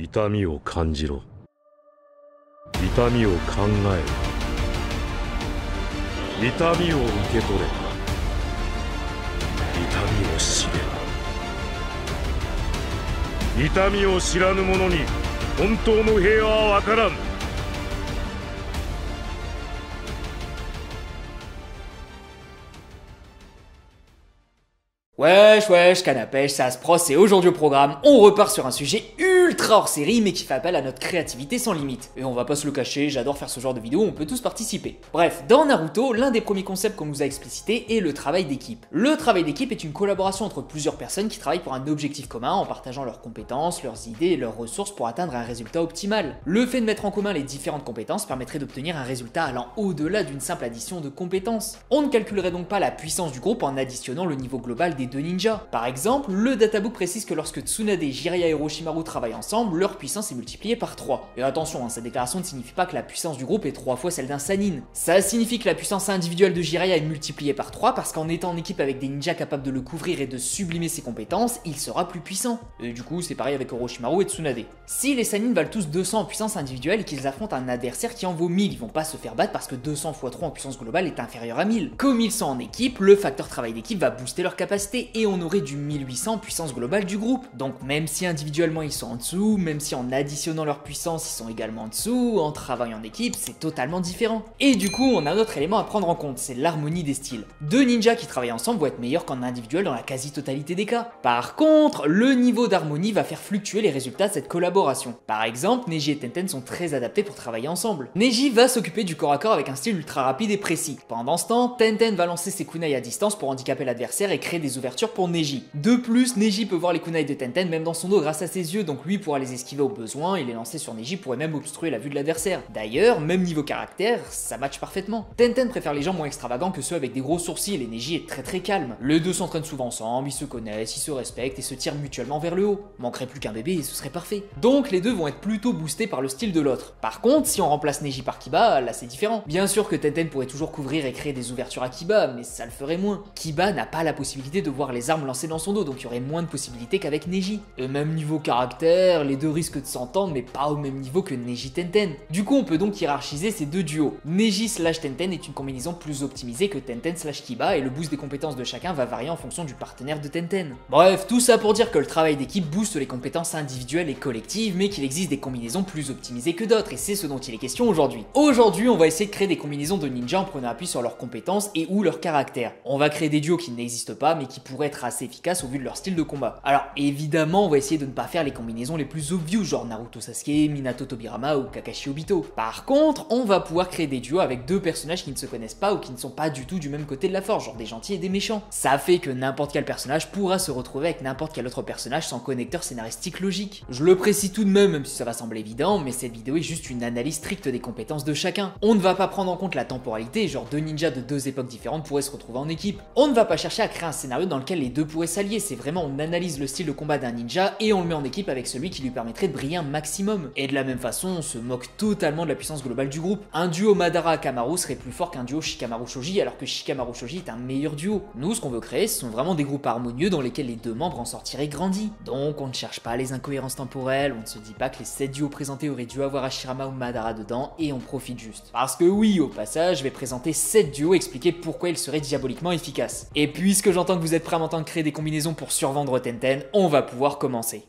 痛みを感じろ。痛みを考えろ。痛みを受け取れ。痛みを知れ。痛みを知らぬ者に本当の平和はわからん。Wesh, canne à pêche, ça se proce et aujourd'hui au programme, on repart sur un sujet ultra hors série mais qui fait appel à notre créativité sans limite. Et on va pas se le cacher, j'adore faire ce genre de vidéo, on peut tous participer. Bref, dans Naruto, l'un des premiers concepts qu'on nous a explicité est le travail d'équipe. Le travail d'équipe est une collaboration entre plusieurs personnes qui travaillent pour un objectif commun en partageant leurs compétences, leurs idées et leurs ressources pour atteindre un résultat optimal. Le fait de mettre en commun les différentes compétences permettrait d'obtenir un résultat allant au-delà d'une simple addition de compétences. On ne calculerait donc pas la puissance du groupe en additionnant le niveau global des deux ninjas. Par exemple, le databook précise que lorsque Tsunade, Jiraiya et Orochimaru travaillent ensemble, leur puissance est multipliée par 3. Et attention, cette déclaration ne signifie pas que la puissance du groupe est 3 fois celle d'un Sannin. Ça signifie que la puissance individuelle de Jiraiya est multipliée par 3 parce qu'en étant en équipe avec des ninjas capables de le couvrir et de sublimer ses compétences, il sera plus puissant. Et du coup, c'est pareil avec Orochimaru et Tsunade. Si les Sannin valent tous 200 en puissance individuelle et qu'ils affrontent un adversaire qui en vaut 1000, ils vont pas se faire battre parce que 200 x 3 en puissance globale est inférieur à 1000. Comme ils sont en équipe, le facteur travail d'équipe va booster leur capacité et on aurait du 1800 puissance globale du groupe. Donc même si individuellement ils sont en dessous, même si en additionnant leur puissance ils sont également en dessous, en travaillant en équipe, c'est totalement différent. Et du coup, on a un autre élément à prendre en compte, c'est l'harmonie des styles. Deux ninjas qui travaillent ensemble vont être meilleurs qu'en individuel dans la quasi-totalité des cas. Par contre, le niveau d'harmonie va faire fluctuer les résultats de cette collaboration. Par exemple, Neji et Tenten sont très adaptés pour travailler ensemble. Neji va s'occuper du corps à corps avec un style ultra rapide et précis. Pendant ce temps, Tenten va lancer ses kunai à distance pour handicaper l'adversaire et créer des ouvertures pour Neji. De plus, Neji peut voir les kunai de Tenten même dans son dos grâce à ses yeux, donc lui pourra les esquiver au besoin et les lancer sur Neji pourrait même obstruer la vue de l'adversaire. D'ailleurs, même niveau caractère, ça match parfaitement. Tenten préfère les gens moins extravagants que ceux avec des gros sourcils et Neji est très calme. Les deux s'entraînent souvent ensemble, ils se connaissent, ils se respectent et se tirent mutuellement vers le haut. Manquerait plus qu'un bébé et ce serait parfait. Donc les deux vont être plutôt boostés par le style de l'autre. Par contre, si on remplace Neji par Kiba, là c'est différent. Bien sûr que Tenten pourrait toujours couvrir et créer des ouvertures à Kiba, mais ça le ferait moins. Kiba n'a pas la possibilité de voir les armes lancées dans son dos, donc il y aurait moins de possibilités qu'avec Neji. Et même niveau caractère, les deux risquent de s'entendre, mais pas au même niveau que Neji Tenten. Du coup, on peut donc hiérarchiser ces deux duos. Neji / Tenten est une combinaison plus optimisée que Tenten / Kiba, et le boost des compétences de chacun va varier en fonction du partenaire de Tenten. Bref, tout ça pour dire que le travail d'équipe booste les compétences individuelles et collectives, mais qu'il existe des combinaisons plus optimisées que d'autres, et c'est ce dont il est question aujourd'hui. Aujourd'hui, on va essayer de créer des combinaisons de ninjas en prenant appui sur leurs compétences et ou leur caractère. On va créer des duos qui n'existent pas, mais qui pourraient être assez efficaces au vu de leur style de combat. Alors évidemment, on va essayer de ne pas faire les combinaisons les plus obvious, genre Naruto Sasuke, Minato Tobirama ou Kakashi Obito. Par contre, on va pouvoir créer des duos avec deux personnages qui ne se connaissent pas ou qui ne sont pas du tout du même côté de la force, genre des gentils et des méchants. Ça fait que n'importe quel personnage pourra se retrouver avec n'importe quel autre personnage sans connecteur scénaristique logique. Je le précise tout de même si ça va sembler évident, mais cette vidéo est juste une analyse stricte des compétences de chacun. On ne va pas prendre en compte la temporalité, genre deux ninjas de deux époques différentes pourraient se retrouver en équipe. On ne va pas chercher à créer un scénario dans lequel les deux pourraient s'allier, c'est vraiment on analyse le style de combat d'un ninja et on le met en équipe avec celui qui lui permettrait de briller un maximum. Et de la même façon, on se moque totalement de la puissance globale du groupe. Un duo Madara-Akamaru serait plus fort qu'un duo Shikamaru-Shoji alors que Shikamaru-Shoji est un meilleur duo. Nous, ce qu'on veut créer, ce sont vraiment des groupes harmonieux dans lesquels les deux membres en sortiraient grandis. Donc on ne cherche pas les incohérences temporelles, on ne se dit pas que les 7 duos présentés auraient dû avoir Hashirama ou Madara dedans et on profite juste. Parce que oui, au passage, je vais présenter 7 duos et expliquer pourquoi ils seraient diaboliquement efficaces. Et puisque j'entends que vous êtes prêts à m'entendre créer des combinaisons pour survendre Tenten, on va pouvoir commencer.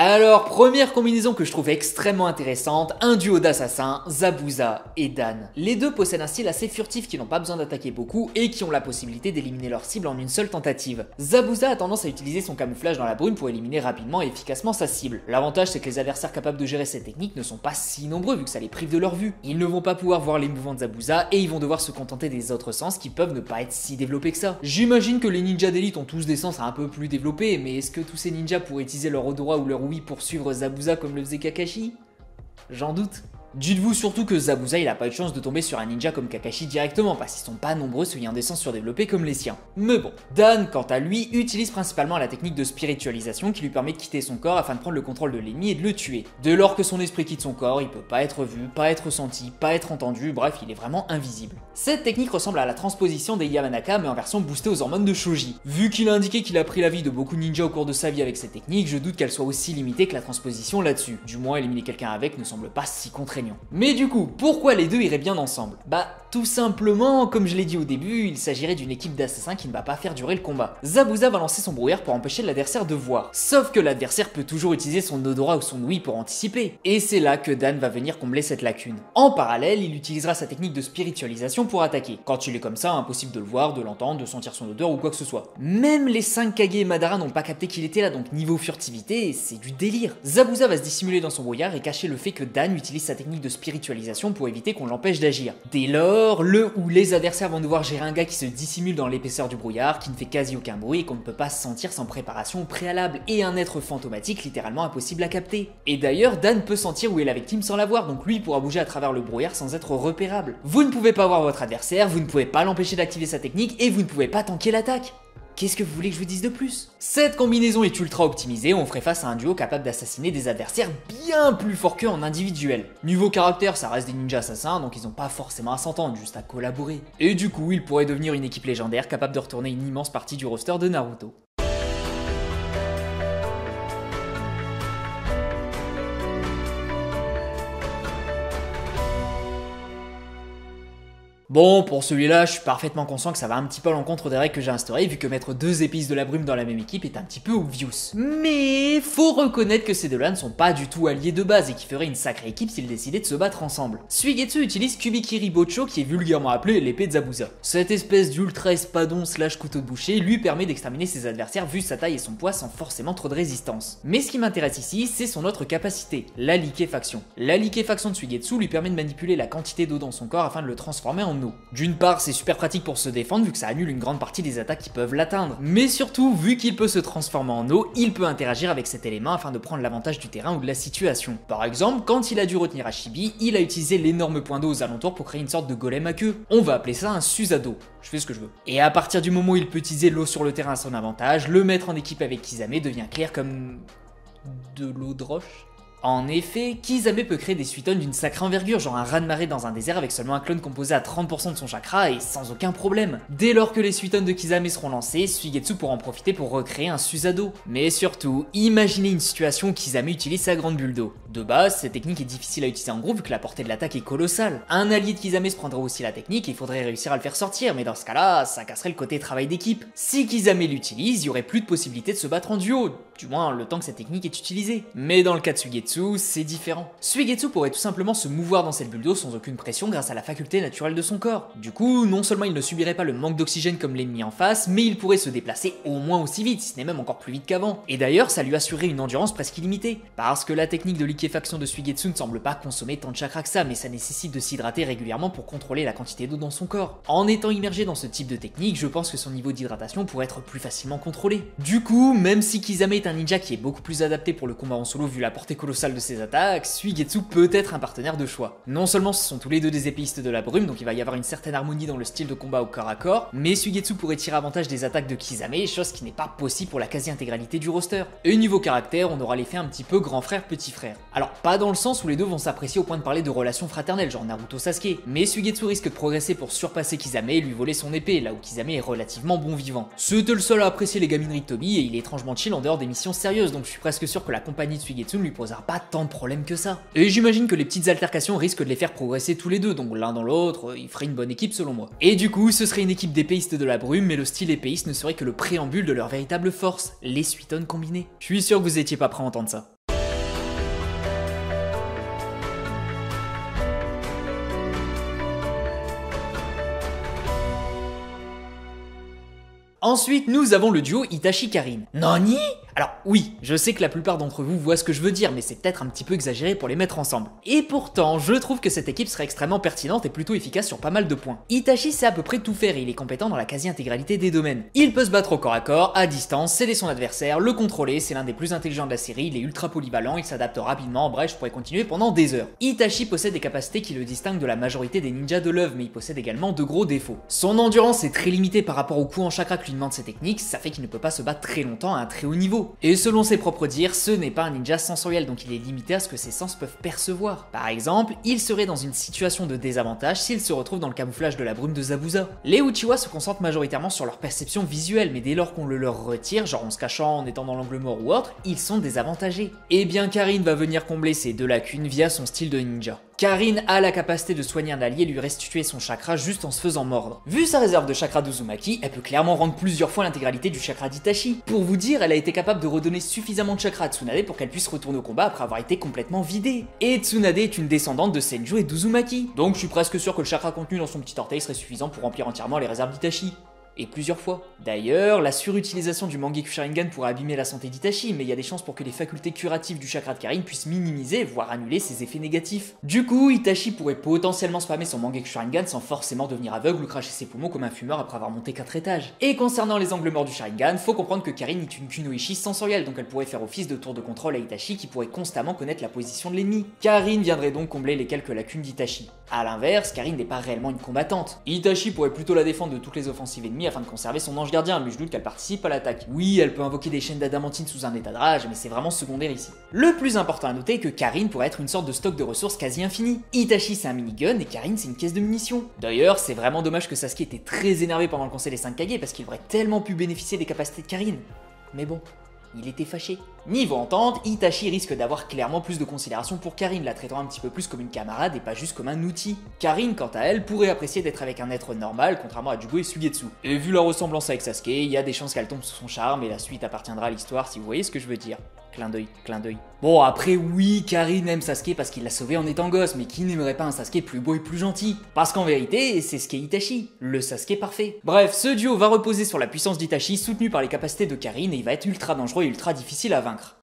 Alors, première combinaison que je trouve extrêmement intéressante, un duo d'assassins, Zabuza et Dan. Les deux possèdent un style assez furtif qui n'ont pas besoin d'attaquer beaucoup et qui ont la possibilité d'éliminer leur cible en une seule tentative. Zabuza a tendance à utiliser son camouflage dans la brume pour éliminer rapidement et efficacement sa cible. L'avantage c'est que les adversaires capables de gérer cette technique ne sont pas si nombreux vu que ça les prive de leur vue. Ils ne vont pas pouvoir voir les mouvements de Zabuza et ils vont devoir se contenter des autres sens qui peuvent ne pas être si développés que ça. J'imagine que les ninjas d'élite ont tous des sens un peu plus développés, mais est-ce que tous ces ninjas pourraient utiliser leur odorat ou leur ouïe pour suivre Zabuza comme le faisait Kakashi? J'en doute. Dites-vous surtout que Zabuza il a pas eu de chance de tomber sur un ninja comme Kakashi directement, parce qu'ils sont pas nombreux ceux ayant des sens surdéveloppés comme les siens. Mais bon, Dan, quant à lui, utilise principalement la technique de spiritualisation qui lui permet de quitter son corps afin de prendre le contrôle de l'ennemi et de le tuer. Dès lors que son esprit quitte son corps, il peut pas être vu, pas être senti, pas être entendu, bref, il est vraiment invisible. Cette technique ressemble à la transposition des Yamanaka mais en version boostée aux hormones de Shoji. Vu qu'il a indiqué qu'il a pris la vie de beaucoup de ninjas au cours de sa vie avec cette technique, je doute qu'elle soit aussi limitée que la transposition là-dessus. Du moins, éliminer quelqu'un avec ne semble pas si contraignant. Mais du coup, pourquoi les deux iraient bien ensemble? Bah, tout simplement, comme je l'ai dit au début, il s'agirait d'une équipe d'assassins qui ne va pas faire durer le combat. Zabuza va lancer son brouillard pour empêcher l'adversaire de voir. Sauf que l'adversaire peut toujours utiliser son odorat ou son ouïe pour anticiper. Et c'est là que Dan va venir combler cette lacune. En parallèle, il utilisera sa technique de spiritualisation pour attaquer. Quand il est comme ça, impossible de le voir, de l'entendre, de sentir son odeur ou quoi que ce soit. Même les 5 Kage et Madara n'ont pas capté qu'il était là, donc niveau furtivité, c'est du délire. Zabuza va se dissimuler dans son brouillard et cacher le fait que Dan utilise sa technique de spiritualisation pour éviter qu'on l'empêche d'agir. Dès lors, le ou les adversaires vont devoir gérer un gars qui se dissimule dans l'épaisseur du brouillard, qui ne fait quasi aucun bruit et qu'on ne peut pas sentir sans préparation préalable, et un être fantomatique littéralement impossible à capter. Et d'ailleurs, Dan peut sentir où est la victime sans la voir, donc lui pourra bouger à travers le brouillard sans être repérable. Vous ne pouvez pas voir votre adversaire, vous ne pouvez pas l'empêcher d'activer sa technique, et vous ne pouvez pas tanker l'attaque. Qu'est-ce que vous voulez que je vous dise de plus? Cette combinaison est ultra optimisée, on ferait face à un duo capable d'assassiner des adversaires bien plus forts qu'eux en individuel. Niveau caractère, ça reste des ninjas assassins, donc ils ont pas forcément à s'entendre, juste à collaborer. Et du coup, ils pourraient devenir une équipe légendaire capable de retourner une immense partie du roster de Naruto. Bon, pour celui-là, je suis parfaitement conscient que ça va un petit peu à l'encontre des règles que j'ai instaurées, vu que mettre deux épices de la brume dans la même équipe est un petit peu obvious. Mais faut reconnaître que ces deux-là ne sont pas du tout alliés de base et qui feraient une sacrée équipe s'ils décidaient de se battre ensemble. Suigetsu utilise Kubikiri Bocho, qui est vulgairement appelé l'épée de Zabuza. Cette espèce d'ultra espadon slash couteau de boucher lui permet d'exterminer ses adversaires vu sa taille et son poids sans forcément trop de résistance. Mais ce qui m'intéresse ici, c'est son autre capacité, la liquéfaction. La liquéfaction de Suigetsu lui permet de manipuler la quantité d'eau dans son corps afin de le transformer en eau. D'une part, c'est super pratique pour se défendre vu que ça annule une grande partie des attaques qui peuvent l'atteindre, mais surtout, vu qu'il peut se transformer en eau, il peut interagir avec cet élément afin de prendre l'avantage du terrain ou de la situation. Par exemple, quand il a dû retenir Hashibi, il a utilisé l'énorme point d'eau aux alentours pour créer une sorte de golem à queue. On va appeler ça un Susanoo. Je fais ce que je veux. Et à partir du moment où il peut utiliser l'eau sur le terrain à son avantage, le mettre en équipe avec Kisame devient clair comme de l'eau de roche. En effet, Kisame peut créer des suitones d'une sacrée envergure, genre un raz-de-marée dans un désert avec seulement un clone composé à 30% de son chakra et sans aucun problème. Dès lors que les suitones de Kisame seront lancées, Suigetsu pourra en profiter pour recréer un Susanoo. Mais surtout, imaginez une situation où Kisame utilise sa grande bulle d'eau. De base, cette technique est difficile à utiliser en groupe vu que la portée de l'attaque est colossale. Un allié de Kisame se prendrait aussi la technique et il faudrait réussir à le faire sortir, mais dans ce cas-là, ça casserait le côté travail d'équipe. Si Kisame l'utilise, il y aurait plus de possibilité de se battre en duo, du moins le temps que cette technique est utilisée. Mais dans le cas de Suigetsu, c'est différent. Suigetsu pourrait tout simplement se mouvoir dans cette bulle d'eau sans aucune pression grâce à la faculté naturelle de son corps. Du coup, non seulement il ne subirait pas le manque d'oxygène comme l'ennemi en face, mais il pourrait se déplacer au moins aussi vite, si ce n'est même encore plus vite qu'avant. Et d'ailleurs, ça lui assurerait une endurance presque illimitée. Parce que la technique de liquéfaction de Suigetsu ne semble pas consommer tant de chakra que ça, mais ça nécessite de s'hydrater régulièrement pour contrôler la quantité d'eau dans son corps. En étant immergé dans ce type de technique, je pense que son niveau d'hydratation pourrait être plus facilement contrôlé. Du coup, même si Kisame est un ninja qui est beaucoup plus adapté pour le combat en solo vu la portée colossale de ses attaques, Suigetsu peut être un partenaire de choix. Non seulement ce sont tous les deux des épéistes de la brume, donc il va y avoir une certaine harmonie dans le style de combat au corps à corps, mais Suigetsu pourrait tirer avantage des attaques de Kisame, chose qui n'est pas possible pour la quasi-intégralité du roster. Et niveau caractère, on aura l'effet un petit peu grand frère petit frère. Alors pas dans le sens où les deux vont s'apprécier au point de parler de relations fraternelles, genre Naruto Sasuke, mais Suigetsu risque de progresser pour surpasser Kisame et lui voler son épée, là où Kisame est relativement bon vivant. C'était le seul à apprécier les gamineries de Toby et il est étrangement chill en dehors des missions sérieuses, donc je suis presque sûr que la compagnie de Suigetsu ne lui posera pas tant de problèmes que ça. Et j'imagine que les petites altercations risquent de les faire progresser tous les deux, donc l'un dans l'autre, ils feraient une bonne équipe selon moi. Et du coup, ce serait une équipe d'épéistes de la brume, mais le style épéiste ne serait que le préambule de leur véritable force, les suitones combinés. Je suis sûr que vous étiez pas prêts à entendre ça. Ensuite, nous avons le duo Itachi-Karin. Nani? Alors oui, je sais que la plupart d'entre vous voient ce que je veux dire, mais c'est peut-être un petit peu exagéré pour les mettre ensemble. Et pourtant, je trouve que cette équipe serait extrêmement pertinente et plutôt efficace sur pas mal de points. Itachi sait à peu près tout faire et il est compétent dans la quasi-intégralité des domaines. Il peut se battre au corps à corps, à distance, céder son adversaire, le contrôler, c'est l'un des plus intelligents de la série, il est ultra polyvalent, il s'adapte rapidement, bref, je pourrais continuer pendant des heures. Itachi possède des capacités qui le distinguent de la majorité des ninjas de l'œuvre, mais il possède également de gros défauts. Son endurance est très limitée par rapport au coup en chakra que lui demande ses techniques, ça fait qu'il ne peut pas se battre très longtemps à un très haut niveau. Et selon ses propres dires, ce n'est pas un ninja sensoriel, donc il est limité à ce que ses sens peuvent percevoir. Par exemple, il serait dans une situation de désavantage s'il se retrouve dans le camouflage de la brume de Zabuza. Les Uchiwa se concentrent majoritairement sur leur perception visuelle, mais dès lors qu'on le leur retire, genre en se cachant, en étant dans l'angle mort ou autre, ils sont désavantagés. Et bien Karin va venir combler ces deux lacunes via son style de ninja. Karin a la capacité de soigner un allié et lui restituer son chakra juste en se faisant mordre. Vu sa réserve de chakra d'Uzumaki, elle peut clairement rendre plusieurs fois l'intégralité du chakra d'Itachi. Pour vous dire, elle a été capable de redonner suffisamment de chakra à Tsunade pour qu'elle puisse retourner au combat après avoir été complètement vidée. Et Tsunade est une descendante de Senju et d'Uzumaki. Donc je suis presque sûr que le chakra contenu dans son petit orteil serait suffisant pour remplir entièrement les réserves d'Itachi. Et plusieurs fois. D'ailleurs, la surutilisation du Mangekyou Sharingan pourrait abîmer la santé d'Itachi, mais il y a des chances pour que les facultés curatives du chakra de Karin puissent minimiser, voire annuler ses effets négatifs. Du coup, Itachi pourrait potentiellement spammer son Mangekyou Sharingan sans forcément devenir aveugle ou cracher ses poumons comme un fumeur après avoir monté 4 étages. Et concernant les angles morts du Sharingan, faut comprendre que Karin est une Kunoichi sensorielle, donc elle pourrait faire office de tour de contrôle à Itachi qui pourrait constamment connaître la position de l'ennemi. Karin viendrait donc combler les quelques lacunes d'Itachi. A l'inverse, Karin n'est pas réellement une combattante. Itachi pourrait plutôt la défendre de toutes les offensives ennemies afin de conserver son ange gardien, mais je doute qu'elle participe à l'attaque. Oui, elle peut invoquer des chaînes d'adamantine sous un état de rage, mais c'est vraiment secondaire ici. Le plus important à noter est que Karin pourrait être une sorte de stock de ressources quasi infini. Itachi c'est un minigun et Karin c'est une caisse de munitions. D'ailleurs, c'est vraiment dommage que Sasuke était très énervé pendant le conseil des 5 Kage parce qu'il aurait tellement pu bénéficier des capacités de Karin. Mais bon, il était fâché. Niveau entente, Itachi risque d'avoir clairement plus de considération pour Karin, la traitant un petit peu plus comme une camarade et pas juste comme un outil. Karin, quant à elle, pourrait apprécier d'être avec un être normal, contrairement à Jugo et Suigetsu. Et vu la ressemblance avec Sasuke, il y a des chances qu'elle tombe sous son charme et la suite appartiendra à l'histoire si vous voyez ce que je veux dire. Clin d'œil, clin d'œil. Bon après oui, Karin aime Sasuke parce qu'il l'a sauvé en étant gosse, mais qui n'aimerait pas un Sasuke plus beau et plus gentil? Parce qu'en vérité, c'est ce qu'est Itachi, le Sasuke parfait. Bref, ce duo va reposer sur la puissance d'Itachi soutenu par les capacités de Karin et il va être ultra dangereux et ultra difficile à vaincre.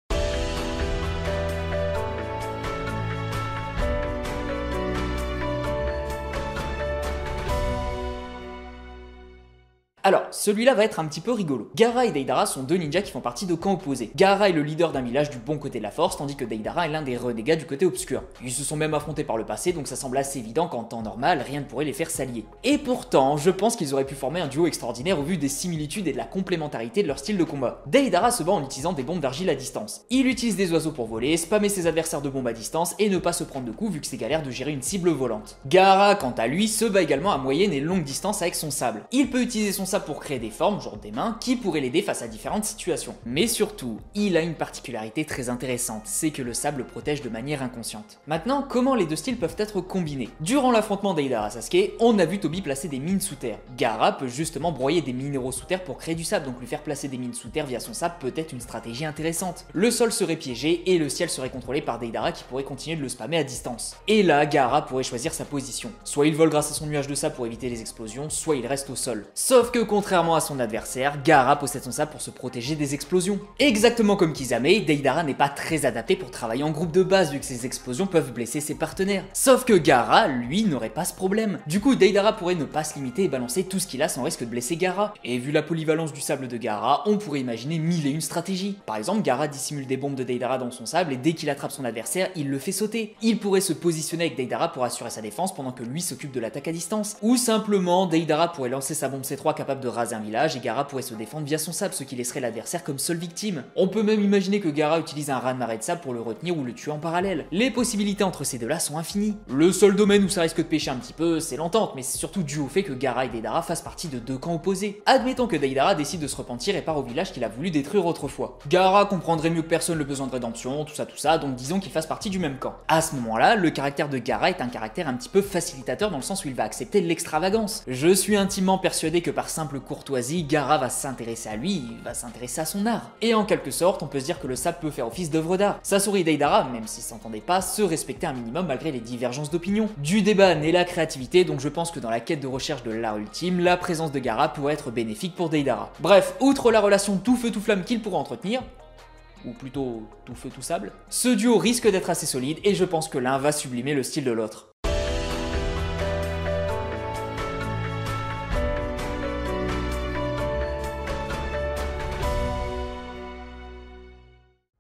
Alors, celui-là va être un petit peu rigolo. Gaara et Deidara sont deux ninjas qui font partie de camps opposés. Gaara est le leader d'un village du bon côté de la force, tandis que Deidara est l'un des renégats du côté obscur. Ils se sont même affrontés par le passé, donc ça semble assez évident qu'en temps normal, rien ne pourrait les faire s'allier. Et pourtant, je pense qu'ils auraient pu former un duo extraordinaire au vu des similitudes et de la complémentarité de leur style de combat. Deidara se bat en utilisant des bombes d'argile à distance. Il utilise des oiseaux pour voler, spammer ses adversaires de bombes à distance et ne pas se prendre de coups vu que c'est galère de gérer une cible volante. Gaara, quant à lui, se bat également à moyenne et longue distance avec son sable. Il peut utiliser son sable pour créer des formes, genre des mains, qui pourraient l'aider face à différentes situations. Mais surtout, il a une particularité très intéressante, c'est que le sable le protège de manière inconsciente. Maintenant, comment les deux styles peuvent être combinés? Durant l'affrontement Deidara-Sasuke, on a vu Tobi placer des mines sous terre. Gaara peut justement broyer des minéraux sous terre pour créer du sable, donc lui faire placer des mines sous terre via son sable peut être une stratégie intéressante. Le sol serait piégé et le ciel serait contrôlé par Deidara qui pourrait continuer de le spammer à distance. Et là, Gaara pourrait choisir sa position. Soit il vole grâce à son nuage de sable pour éviter les explosions, soit il reste au sol. Sauf que contrairement à son adversaire, Gaara possède son sable pour se protéger des explosions. Exactement comme Kisame, Deidara n'est pas très adapté pour travailler en groupe de base vu que ses explosions peuvent blesser ses partenaires. Sauf que Gaara, lui, n'aurait pas ce problème. Du coup, Deidara pourrait ne pas se limiter et balancer tout ce qu'il a sans risque de blesser Gaara. Et vu la polyvalence du sable de Gaara, on pourrait imaginer 1001 stratégies. Par exemple, Gaara dissimule des bombes de Deidara dans son sable et dès qu'il attrape son adversaire, il le fait sauter. Il pourrait se positionner avec Deidara pour assurer sa défense pendant que lui s'occupe de l'attaque à distance. Ou simplement, Deidara pourrait lancer sa bombe C3 capable de raser un village et Gaara pourrait se défendre via son sable, ce qui laisserait l'adversaire comme seule victime. On peut même imaginer que Gaara utilise un raz-de-marée de sable pour le retenir ou le tuer en parallèle. Les possibilités entre ces deux-là sont infinies. Le seul domaine où ça risque de pêcher un petit peu, c'est l'entente, mais c'est surtout dû au fait que Gaara et Deidara fassent partie de deux camps opposés. Admettons que Deidara décide de se repentir et part au village qu'il a voulu détruire autrefois. Gaara comprendrait mieux que personne le besoin de rédemption, tout ça, donc disons qu'ils fassent partie du même camp. À ce moment-là, le caractère de Gaara est un caractère un petit peu facilitateur dans le sens où il va accepter l'extravagance. Je suis intimement persuadé que par simple courtoisie, Gaara va s'intéresser à lui, il va s'intéresser à son art. Et en quelque sorte, on peut se dire que le sable peut faire office d'œuvre d'art. Sasori et Deidara, même s'ils s'entendaient pas, se respectaient un minimum malgré les divergences d'opinion. Du débat naît la créativité, donc je pense que dans la quête de recherche de l'art ultime, la présence de Gaara pourrait être bénéfique pour Deidara. Bref, outre la relation tout feu tout flamme qu'il pourra entretenir, ou plutôt tout feu tout sable, ce duo risque d'être assez solide et je pense que l'un va sublimer le style de l'autre.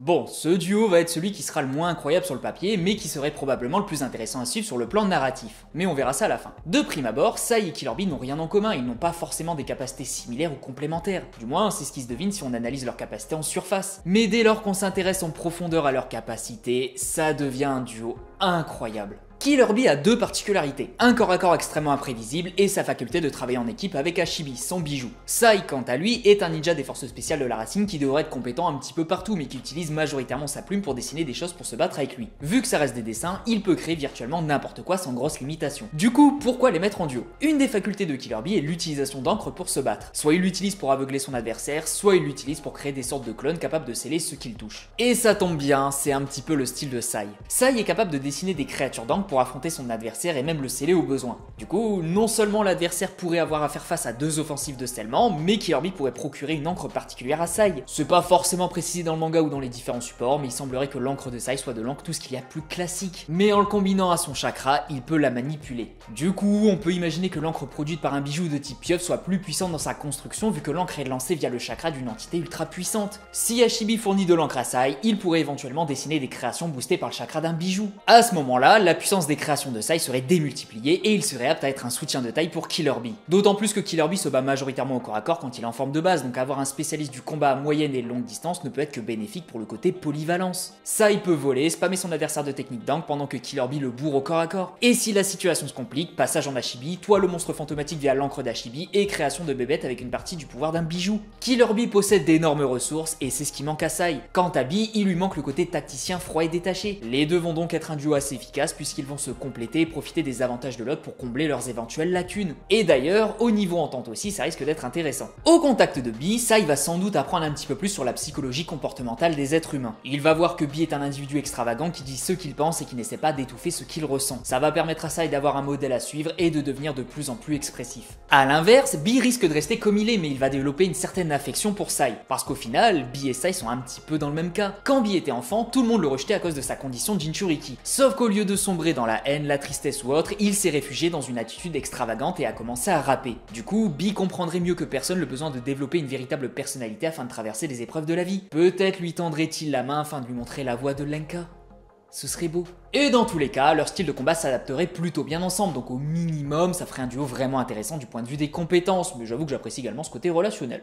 Bon, ce duo va être celui qui sera le moins incroyable sur le papier, mais qui serait probablement le plus intéressant à suivre sur le plan narratif. Mais on verra ça à la fin. De prime abord, Sai et Killer Bee n'ont rien en commun, ils n'ont pas forcément des capacités similaires ou complémentaires. Du moins, c'est ce qui se devine si on analyse leurs capacités en surface. Mais dès lors qu'on s'intéresse en profondeur à leurs capacités, ça devient un duo incroyable. Killer Bee a deux particularités, un corps à corps extrêmement imprévisible et sa faculté de travailler en équipe avec Hashibi, son bijou. Sai, quant à lui, est un ninja des forces spéciales de la Racine qui devrait être compétent un petit peu partout mais qui utilise majoritairement sa plume pour dessiner des choses pour se battre avec lui. Vu que ça reste des dessins, il peut créer virtuellement n'importe quoi sans grosse limitation. Du coup, pourquoi les mettre en duo? Une des facultés de Killer Bee est l'utilisation d'encre pour se battre. Soit il l'utilise pour aveugler son adversaire, soit il l'utilise pour créer des sortes de clones capables de sceller ce qu'il touche. Et ça tombe bien, c'est un petit peu le style de Sai. Sai est capable de dessiner des créatures d'encre pour affronter son adversaire et même le sceller au besoin. Du coup, non seulement l'adversaire pourrait avoir à faire face à deux offensives de scellement, mais Killer Bee pourrait procurer une encre particulière à Sai. C'est pas forcément précisé dans le manga ou dans les différents supports, mais il semblerait que l'encre de Sai soit de l'encre tout ce qu'il y a de plus classique. Mais en le combinant à son chakra, il peut la manipuler. Du coup, on peut imaginer que l'encre produite par un bijou de type pieuvre soit plus puissante dans sa construction vu que l'encre est lancée via le chakra d'une entité ultra puissante. Si Hashibi fournit de l'encre à Sai, il pourrait éventuellement dessiner des créations boostées par le chakra d'un bijou. À ce moment-là, la puissance des créations de Sai serait démultipliée et il serait apte à être un soutien de taille pour Killer Bee. D'autant plus que Killer Bee se bat majoritairement au corps à corps quand il est en forme de base, donc avoir un spécialiste du combat à moyenne et longue distance ne peut être que bénéfique pour le côté polyvalence. Sai peut voler, spammer son adversaire de technique d'angle pendant que Killer Bee le bourre au corps à corps. Et si la situation se complique, passage en Hashibi, toile le monstre fantomatique via l'encre d'Hashibi et création de bébête avec une partie du pouvoir d'un bijou. Killer Bee possède d'énormes ressources et c'est ce qui manque à Sai. Quant à Bee, il lui manque le côté tacticien froid et détaché. Les deux vont donc être un duo assez efficace puisqu'ils vont se compléter et profiter des avantages de l'autre pour combler leurs éventuelles lacunes. Et d'ailleurs, au niveau entente aussi, ça risque d'être intéressant. Au contact de Bee, Sai va sans doute apprendre un petit peu plus sur la psychologie comportementale des êtres humains. Il va voir que Bee est un individu extravagant qui dit ce qu'il pense et qui n'essaie pas d'étouffer ce qu'il ressent. Ça va permettre à Sai d'avoir un modèle à suivre et de devenir de plus en plus expressif. A l'inverse, Bee risque de rester comme il est, mais il va développer une certaine affection pour Sai. Parce qu'au final, Bee et Sai sont un petit peu dans le même cas. Quand Bee était enfant, tout le monde le rejetait à cause de sa condition Jinchuriki. Sauf qu'au lieu de sombrer dans la haine, la tristesse ou autre, il s'est réfugié dans une attitude extravagante et a commencé à rapper. Du coup, Bee comprendrait mieux que personne le besoin de développer une véritable personnalité afin de traverser les épreuves de la vie. Peut-être lui tendrait-il la main afin de lui montrer la voie de Lenka. Ce serait beau. Et dans tous les cas, leur style de combat s'adapterait plutôt bien ensemble, donc au minimum, ça ferait un duo vraiment intéressant du point de vue des compétences, mais j'avoue que j'apprécie également ce côté relationnel.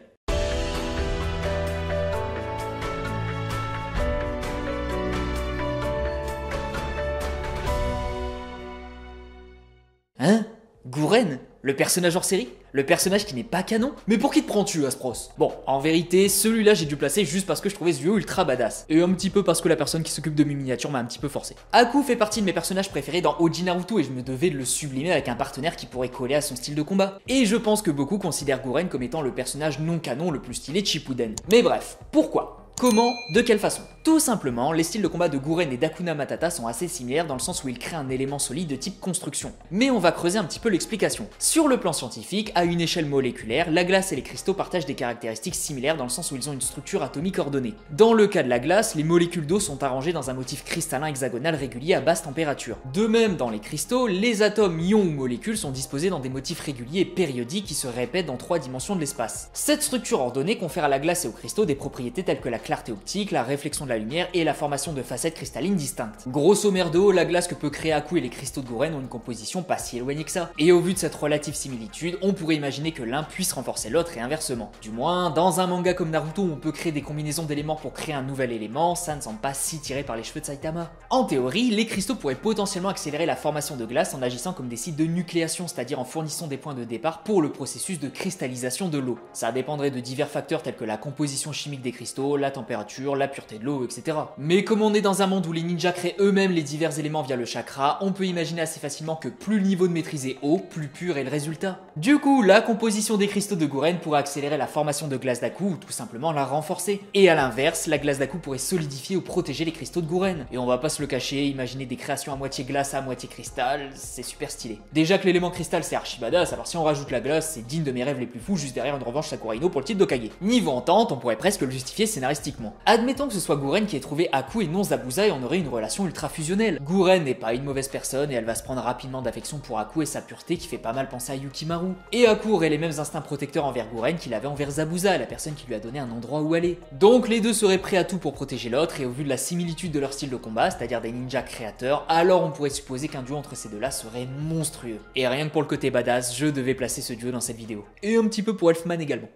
Hein? Gouren? Le personnage hors série? Le personnage qui n'est pas canon? Mais pour qui te prends-tu, Aspros? Bon, en vérité, celui-là j'ai dû placer juste parce que je trouvais ce duo ultra badass. Et un petit peu parce que la personne qui s'occupe de mes miniatures m'a un petit peu forcé. Aku fait partie de mes personnages préférés dans Oji Naruto et je me devais de le sublimer avec un partenaire qui pourrait coller à son style de combat. Et je pense que beaucoup considèrent Gouren comme étant le personnage non canon le plus stylé de Shippuden. Mais bref, pourquoi? Comment? De quelle façon? Tout simplement, les styles de combat de Gouren et d'Akuna Matata sont assez similaires dans le sens où ils créent un élément solide de type construction. Mais on va creuser un petit peu l'explication. Sur le plan scientifique, à une échelle moléculaire, la glace et les cristaux partagent des caractéristiques similaires dans le sens où ils ont une structure atomique ordonnée. Dans le cas de la glace, les molécules d'eau sont arrangées dans un motif cristallin hexagonal régulier à basse température. De même, dans les cristaux, les atomes, ions ou molécules sont disposés dans des motifs réguliers et périodiques qui se répètent dans 3 dimensions de l'espace. Cette structure ordonnée confère à la glace et aux cristaux des propriétés telles que la clarté optique, la réflexion de la lumière et la formation de facettes cristallines distinctes. Grosso merdo, la glace que peut créer Aku et les cristaux de Gouren ont une composition pas si éloignée que ça. Et au vu de cette relative similitude, on pourrait imaginer que l'un puisse renforcer l'autre et inversement. Du moins, dans un manga comme Naruto où on peut créer des combinaisons d'éléments pour créer un nouvel élément, ça ne semble pas si tiré par les cheveux de Saitama. En théorie, les cristaux pourraient potentiellement accélérer la formation de glace en agissant comme des sites de nucléation, c'est-à-dire en fournissant des points de départ pour le processus de cristallisation de l'eau. Ça dépendrait de divers facteurs tels que la composition chimique des cristaux, la température, la pureté de l'eau, etc. Mais comme on est dans un monde où les ninjas créent eux-mêmes les divers éléments via le chakra, on peut imaginer assez facilement que plus le niveau de maîtrise est haut, plus pur est le résultat. Du coup, la composition des cristaux de Gouren pourrait accélérer la formation de glace d'Aku ou tout simplement la renforcer. Et à l'inverse, la glace d'Aku pourrait solidifier ou protéger les cristaux de Gouren. Et on va pas se le cacher, imaginer des créations à moitié glace à moitié cristal, c'est super stylé. Déjà que l'élément cristal c'est archi badass, alors si on rajoute la glace, c'est digne de mes rêves les plus fous juste derrière une revanche Sakurino pour le titre d'Okage. Niveau entente, on pourrait presque le justifier scénaristiquement. drastiquement. Admettons que ce soit Gouren qui ait trouvé Haku et non Zabuza et on aurait une relation ultra fusionnelle. Gouren n'est pas une mauvaise personne et elle va se prendre rapidement d'affection pour Haku et sa pureté qui fait pas mal penser à Yukimaru. Et Haku aurait les mêmes instincts protecteurs envers Gouren qu'il avait envers Zabuza, la personne qui lui a donné un endroit où aller. Donc les deux seraient prêts à tout pour protéger l'autre et au vu de la similitude de leur style de combat, c'est-à-dire des ninjas créateurs, alors on pourrait supposer qu'un duo entre ces deux-là serait monstrueux. Et rien que pour le côté badass, je devais placer ce duo dans cette vidéo. Et un petit peu pour Elfman également.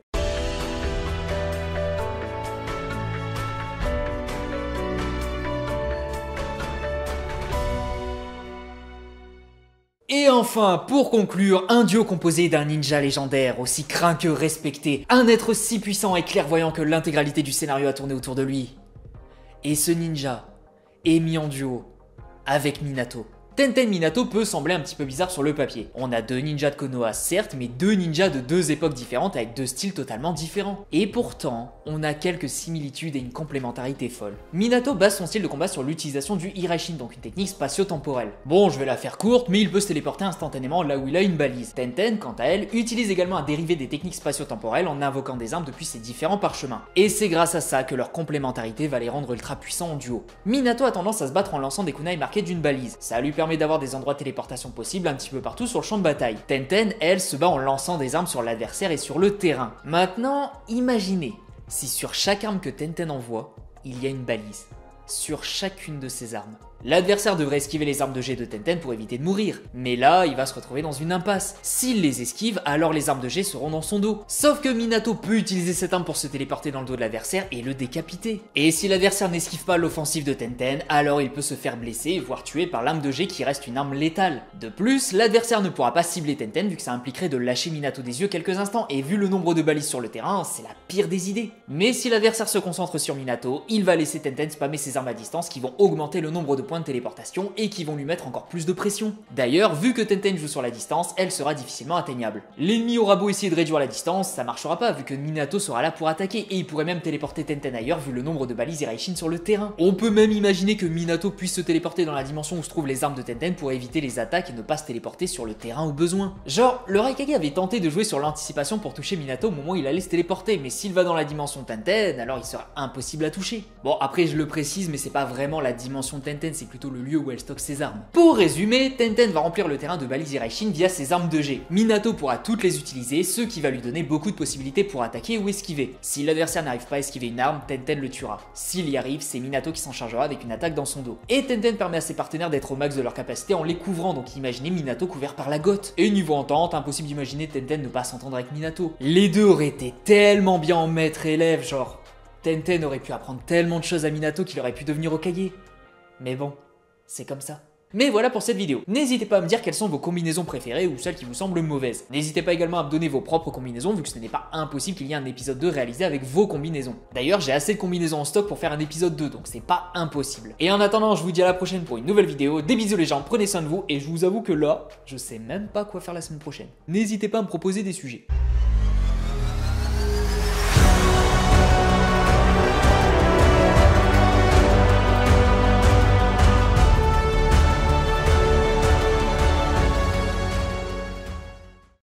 Et enfin, pour conclure, un duo composé d'un ninja légendaire, aussi craint que respecté, un être si puissant et clairvoyant que l'intégralité du scénario a tourné autour de lui. Et ce ninja est mis en duo avec Minato. Tenten Minato peut sembler un petit peu bizarre sur le papier. On a deux ninjas de Konoha certes, mais deux ninjas de deux époques différentes avec deux styles totalement différents. Et pourtant, on a quelques similitudes et une complémentarité folle. Minato base son style de combat sur l'utilisation du Hiraishin, donc une technique spatio-temporelle. Bon, je vais la faire courte, mais il peut se téléporter instantanément là où il a une balise. Tenten, quant à elle, utilise également un dérivé des techniques spatio-temporelles en invoquant des armes depuis ses différents parchemins. Et c'est grâce à ça que leur complémentarité va les rendre ultra puissants en duo. Minato a tendance à se battre en lançant des kunai marqués d'une balise. Ça lui permet d'avoir des endroits de téléportation possibles un petit peu partout sur le champ de bataille. Tenten, elle, se bat en lançant des armes sur l'adversaire et sur le terrain. Maintenant, imaginez si sur chaque arme que Tenten envoie, il y a une balise. Sur chacune de ces armes. L'adversaire devrait esquiver les armes de jet de Tenten pour éviter de mourir, mais là, il va se retrouver dans une impasse. S'il les esquive, alors les armes de jet seront dans son dos. Sauf que Minato peut utiliser cette arme pour se téléporter dans le dos de l'adversaire et le décapiter. Et si l'adversaire n'esquive pas l'offensive de Tenten, alors il peut se faire blesser, voire tuer par l'arme de jet qui reste une arme létale. De plus, l'adversaire ne pourra pas cibler Tenten vu que ça impliquerait de lâcher Minato des yeux quelques instants, et vu le nombre de balises sur le terrain, c'est la pire des idées. Mais si l'adversaire se concentre sur Minato, il va laisser Tenten spammer ses armes à distance qui vont augmenter le nombre de points de téléportation et qui vont lui mettre encore plus de pression. D'ailleurs, vu que Tenten joue sur la distance, elle sera difficilement atteignable. L'ennemi aura beau essayer de réduire la distance, ça marchera pas vu que Minato sera là pour attaquer et il pourrait même téléporter Tenten ailleurs vu le nombre de balises Hiraishin sur le terrain. On peut même imaginer que Minato puisse se téléporter dans la dimension où se trouvent les armes de Tenten pour éviter les attaques et ne pas se téléporter sur le terrain au besoin. Genre, le Raikage avait tenté de jouer sur l'anticipation pour toucher Minato au moment où il allait se téléporter, mais s'il va dans la dimension Tenten, alors il sera impossible à toucher. Bon, après je le précise, mais c'est pas vraiment la dimension Tenten, c'est plutôt le lieu où elle stocke ses armes. Pour résumer, Tenten va remplir le terrain de balises Hiraishin via ses armes de jet. Minato pourra toutes les utiliser, ce qui va lui donner beaucoup de possibilités pour attaquer ou esquiver. Si l'adversaire n'arrive pas à esquiver une arme, Tenten le tuera. S'il y arrive, c'est Minato qui s'en chargera avec une attaque dans son dos. Et Tenten permet à ses partenaires d'être au max de leur capacité en les couvrant, donc imaginez Minato couvert par la gote. Et niveau entente, impossible d'imaginer Tenten ne pas s'entendre avec Minato. Les deux auraient été tellement bien en maître-élève, genre... Tenten aurait pu apprendre tellement de choses à Minato qu'il aurait pu devenir Hokage. Mais bon, c'est comme ça. Mais voilà pour cette vidéo. N'hésitez pas à me dire quelles sont vos combinaisons préférées ou celles qui vous semblent mauvaises. N'hésitez pas également à me donner vos propres combinaisons vu que ce n'est pas impossible qu'il y ait un épisode 2 réalisé avec vos combinaisons. D'ailleurs, j'ai assez de combinaisons en stock pour faire un épisode 2, donc c'est pas impossible. Et en attendant, je vous dis à la prochaine pour une nouvelle vidéo. Des bisous les gens, prenez soin de vous et je vous avoue que là, je sais même pas quoi faire la semaine prochaine. N'hésitez pas à me proposer des sujets.